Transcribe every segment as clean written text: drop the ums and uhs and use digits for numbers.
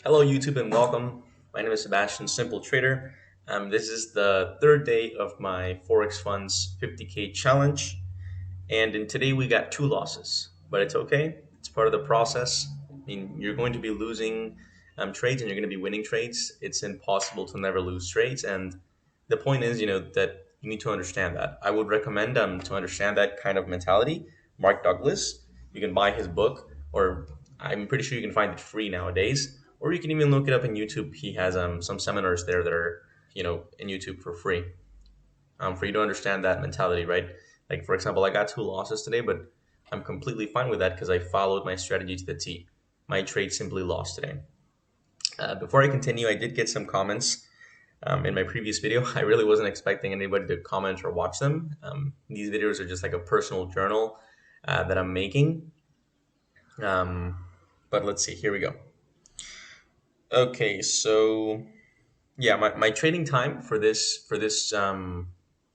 Hello, YouTube, and welcome. My name is Sebastian, Simple Trader. This is the third day of my forex funds 50K challenge, and in today we got two losses, but it's okay. It's part of the process. I mean, you're going to be losing trades, and you're going to be winning trades. It's impossible to never lose trades, and the point is, that you need to understand that. I would recommend to understand that kind of mentality. Mark Douglas, you can buy his book, or I'm pretty sure you can find it free nowadays, or you can even look it up in YouTube. He has some seminars there that are in YouTube for free, for you to understand that mentality, right? Like, for example, I got two losses today, but I'm completely fine with that because I followed my strategy to the T. My trade simply lost today. Before I continue, I did get some comments in my previous video. I really wasn't expecting anybody to comment or watch them. These videos are just like a personal journal that I'm making. But let's see, here we go. Okay, so yeah, my trading time for this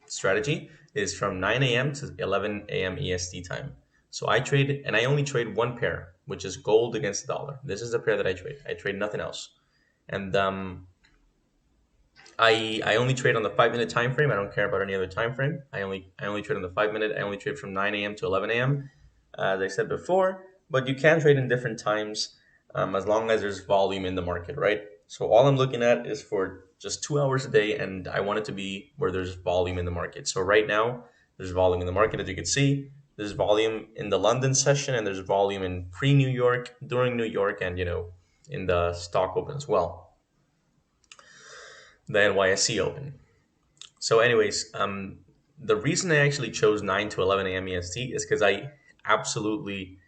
strategy is from 9 a.m. to 11 a.m. EST time. So I trade, and I only trade one pair, which is gold against the dollar. This is the pair that I trade. I trade nothing else. And I only trade on the 5 minute time frame. I don't care about any other time frame. I only trade on the 5 minute. I only trade from 9 a.m. to 11 a.m. As I said before, but you can trade in different times as long as there's volume in the market, right? So all I'm looking at is for just 2 hours a day, and I want it to be where there's volume in the market. So right now, there's volume in the market, as you can see. There's volume in the London session, and there's volume in pre-New York, during New York, and in the stock open as well, the NYSE open. So, anyways, the reason I actually chose 9 to 11 a.m. EST is because I absolutely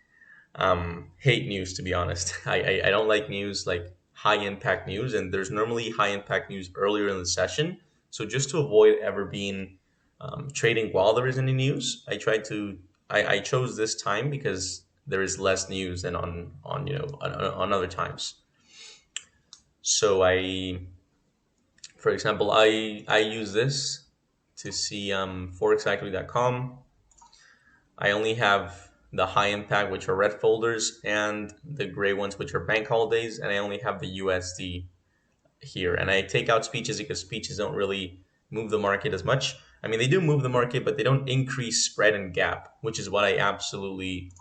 hate news, to be honest. I don't like news, like high impact news, and there's normally high impact news earlier in the session. So just to avoid ever being trading while there is any news, I chose this time because there is less news than on other times. So for example, I use this to see forexfactory.com. I only have the high impact, which are red folders, and the gray ones, which are bank holidays, and I only have the USD here. And I take out speeches because speeches don't really move the market as much. I mean, they do move the market, but they don't increase spread and gap, which is what I absolutely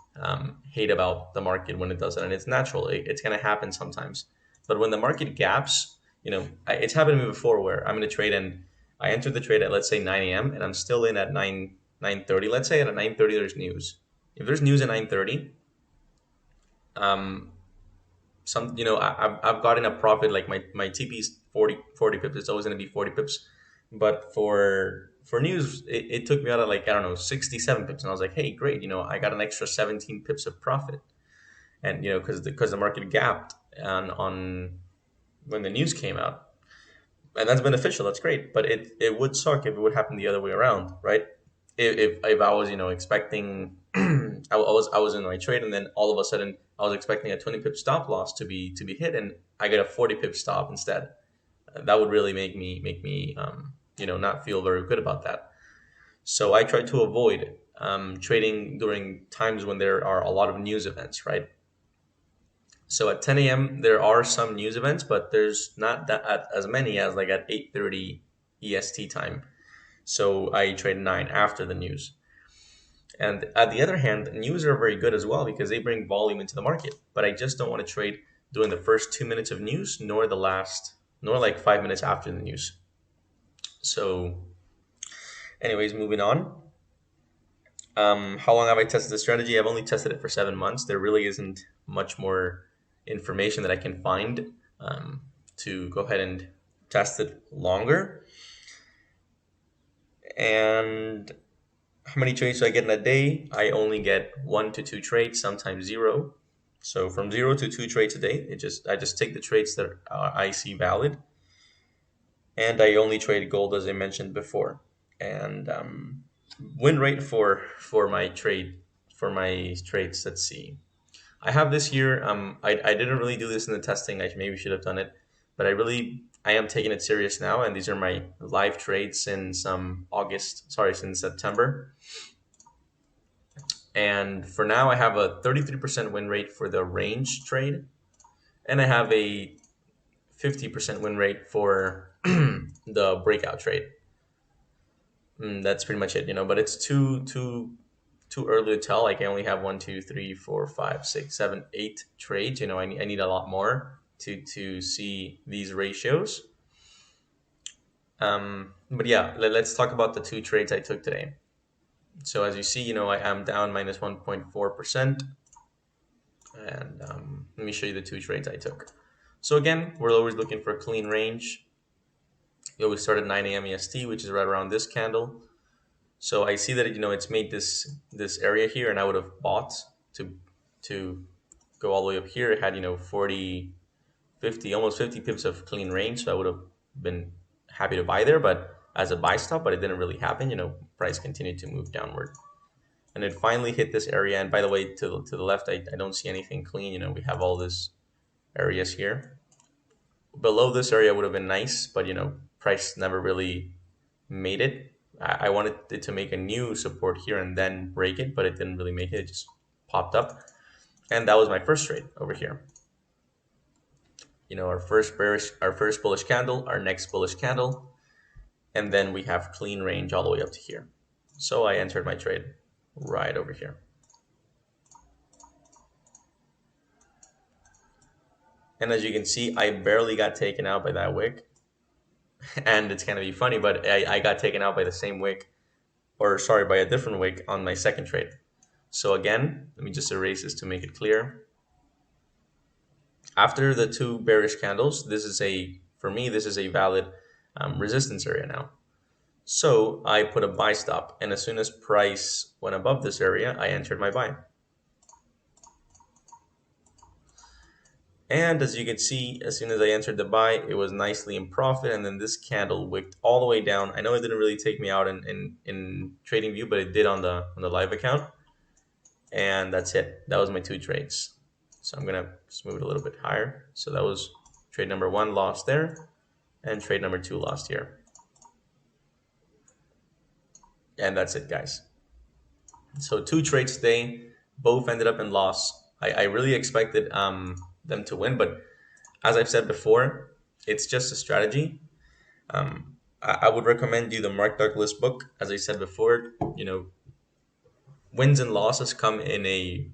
hate about the market when it does that. And it's natural; it's going to happen sometimes. But when the market gaps, it's happened to me before where I'm in a trade and I entered the trade at, let's say, 9 a.m. and I'm still in at 9:30. Let's say at 9:30 there's news. If there's news at 9:30, um, I've gotten a profit, like my TP is 40 pips. It's always going to be 40 pips, but for news it took me out of, like, I don't know, 67 pips, and I was like, hey, great, I got an extra 17 pips of profit. And because the market gapped on when the news came out, and that's beneficial, that's great, but it would suck if it would happen the other way around, right? If I was expecting I was in my trade, and then all of a sudden I was expecting a 20 pip stop loss to be hit, and I get a 40 pip stop instead. That would really make me not feel very good about that. So I try to avoid trading during times when there are a lot of news events, right? So at 10 a.m. there are some news events, but there's not that as many as like at 8:30 EST time. So I trade 9 after the news. And at the other hand, news are very good as well because they bring volume into the market. But I just don't want to trade during the first 2 minutes of news, nor the last, nor like 5 minutes after the news. So, anyways, moving on. How long have I tested this strategy? I've only tested it for 7 months. There really isn't much more information that I can find to go ahead and test it longer. And how many trades do I get in a day? I only get 1 to 2 trades, sometimes zero. So from 0 to 2 trades a day, I just take the trades that I see valid, and I only trade gold, as I mentioned before. And win rate for my trades. Let's see. I have this here. I didn't really do this in the testing. I maybe should have done it, but I am taking it serious now. And these are my live trades since since September. And for now, I have a 33% win rate for the range trade, and I have a 50% win rate for the breakout trade. That's pretty much it, but it's too early to tell. Like I only have one, two, three, four, five, six, seven, 8 trades. I need a lot more to see these ratios. But yeah, let's talk about the 2 trades I took today. So as you see, I am down minus 1.4%. And let me show you the 2 trades I took. So again, we're always looking for a clean range. We always start at 9 a.m. EST, which is right around this candle. So I see that it's made this area here, and I would have bought to go all the way up here. It had 40, 50, almost 50 pips of clean range, so I would have been happy to buy there, but as a buy stop, but it didn't really happen. Price continued to move downward, and it finally hit this area. And by the way, to the left, I don't see anything clean. We have all this areas here. Below this area would have been nice, but price never really made it. I wanted it to make a new support here and then break it, but it didn't really make it. It just popped up, and that was my first trade over here. Our first bullish candle, our next bullish candle, and then we have clean range all the way up to here. So I entered my trade right over here. And as you can see, I barely got taken out by that wick. And it's going to be funny, but I got taken out by the same wick, or sorry, by a different wick on my second trade. So again, let me just erase this to make it clear. After the 2 bearish candles, for me, this is a valid resistance area now. So I put a buy stop, and as soon as price went above this area, I entered my buy. And as you can see, as soon as I entered the buy, it was nicely in profit, and then this candle wicked all the way down. I know it didn't really take me out in trading view, but it did on the live account. And that's it. That was my 2 trades. So I'm gonna just move it a little bit higher. So that was trade number 1 lost there, and trade number 2 lost here. And that's it, guys. So 2 trades today, both ended up in loss. I really expected them to win, but as I've said before, it's just a strategy. I would recommend you the Mark Douglas book. As I said before, wins and losses come in a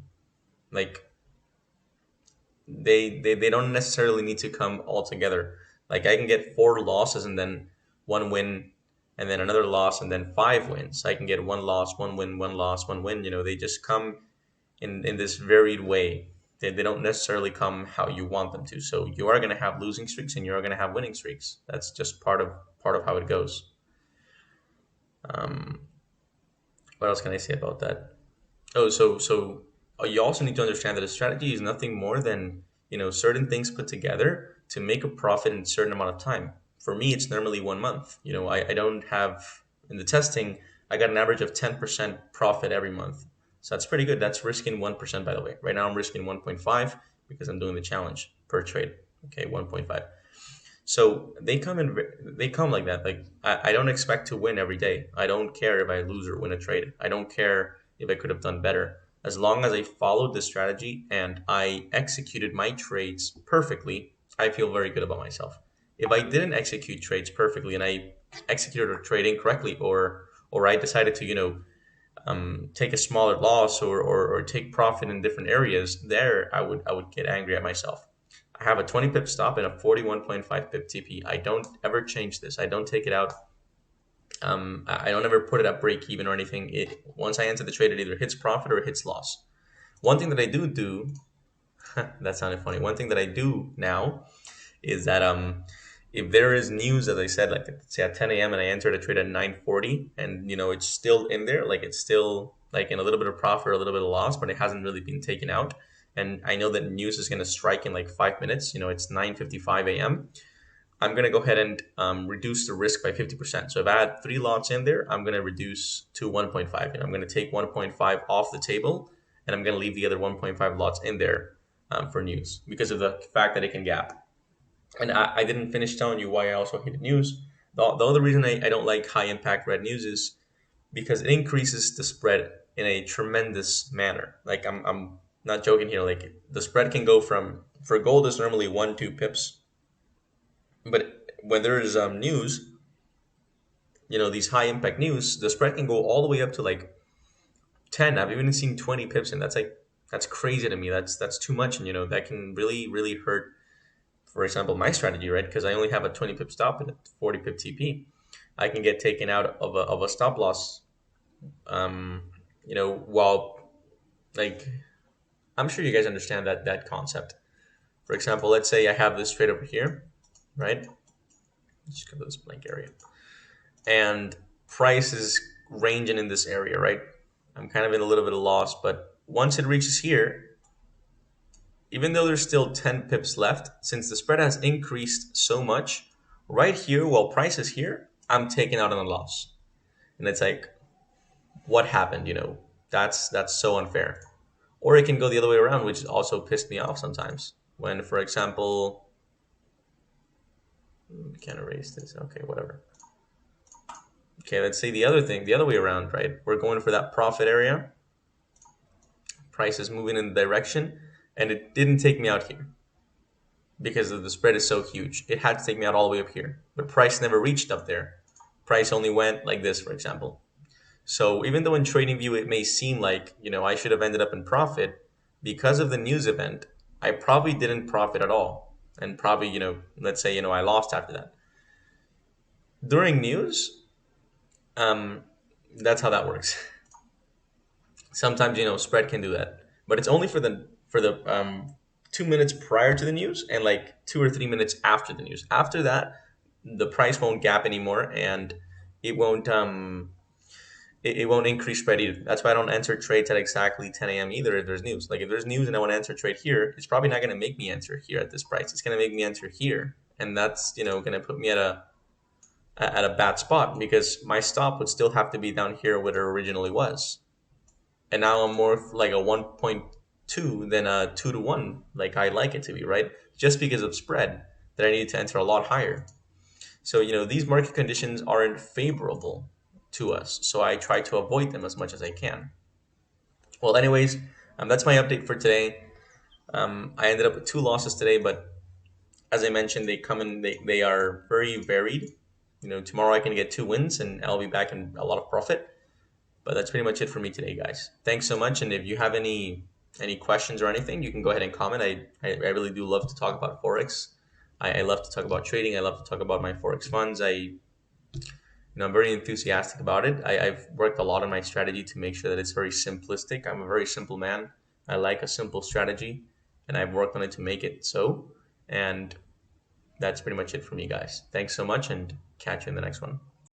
they don't necessarily need to come all together. Like I can get 4 losses and then 1 win, and then another loss, and then 5 wins. I can get 1 loss, 1 win, 1 loss, 1 win. They just come in this varied way. They don't necessarily come how you want them to. So you are going to have losing streaks and you are going to have winning streaks. That's just part of how it goes. What else can I say about that? Oh, so you also need to understand that a strategy is nothing more than certain things put together to make a profit in a certain amount of time. For me, it's normally 1 month. I don't have, in the testing, I got an average of 10% profit every month. So that's pretty good. That's risking 1%, by the way. Right now I'm risking 1.5 because I'm doing the challenge per trade. Okay, 1.5. So they come like that. Like I don't expect to win every day. I don't care if I lose or win a trade. I don't care if I could have done better. As long as I followed the strategy and I executed my trades perfectly, I feel very good about myself. If I didn't execute trades perfectly and I executed a trade incorrectly, or I decided to take a smaller loss or take profit in different areas, there I would get angry at myself. I have a 20 pip stop and a 41.5 pip TP. I don't ever change this. I don't take it out. I don't ever put it at break even or anything. Once I enter the trade, it either hits profit or it hits loss. One thing that I do that sounded funny. One thing that I do now is that if there is news, as I said, like say at 10 a.m. and I entered a trade at 9:40, and it's still in there, like it's still like in a little bit of profit or a little bit of loss, but it hasn't really been taken out, and I know that news is going to strike in like 5 minutes. It's 9:55 a.m. I'm going to go ahead and reduce the risk by 50%. So if I had 3 lots in there, I'm going to reduce to 1.5, and I'm going to take 1.5 off the table, and I'm going to leave the other 1.5 lots in there for news because of the fact that it can gap. And I didn't finish telling you why I also hated news. The other reason I don't like high impact red news is because it increases the spread in a tremendous manner. Like I'm not joking here. Like the spread can go from, for gold is normally 1-2 pips. But when there is news, these high impact news, the spread can go all the way up to like 10. I've even seen 20 pips, and that's crazy to me. That's too much, and that can really really hurt. For example, my strategy, right? Because I only have a 20 pip stop and a 40 pip TP. I can get taken out of a stop loss. While like I'm sure you guys understand that concept. For example, let's say I have this trade over here, right? Just go to this blank area, and price is ranging in this area, right? I'm kind of in a little bit of loss, but once it reaches here, even though there's still 10 pips left, since the spread has increased so much, right here, while price is here, I'm taking out on a loss. And it's like, what happened? That's so unfair. Or it can go the other way around, which also pissed me off sometimes. When, for example, can't erase this. Okay, whatever. Okay, let's say the other thing, the other way around, right? We're going for that profit area. Price is moving in the direction, and it didn't take me out here because the spread is so huge. It had to take me out all the way up here, but price never reached up there. Price only went like this, for example. So even though in trading view it may seem like I should have ended up in profit, because of the news event, I probably didn't profit at all, and probably let's say I lost after that. During news, that's how that works. Sometimes spread can do that, but it's only for the 2 minutes prior to the news and like 2 or 3 minutes after the news. After that, the price won't gap anymore, and it won't it won't increase spread either. That's why I don't enter trades at exactly 10 a.m. either if there's news. Like if there's news and I want to enter trade here, it's probably not going to make me enter here at this price. It's going to make me enter here, and that's going to put me at a bad spot because my stop would still have to be down here where it originally was. And now I'm more like a 1.2 than a 2 to 1, like I like it to be, right? Just because of spread that I need to enter a lot higher. So, these market conditions aren't favorable to us. So I try to avoid them as much as I can. Well, anyways, that's my update for today. I ended up with 2 losses today, but as I mentioned, they come in, they are very varied. Tomorrow I can get 2 wins and I'll be back in a lot of profit. But that's pretty much it for me today, guys. Thanks so much. And if you have any questions or anything, you can go ahead and comment. I really do love to talk about forex. I love to talk about trading. I love to talk about my forex funds. I'm very enthusiastic about it. I've worked a lot on my strategy to make sure that it's very simplistic. I'm a very simple man. I like a simple strategy, and I've worked on it to make it so. And that's pretty much it for me, guys. Thanks so much, and catch you in the next one.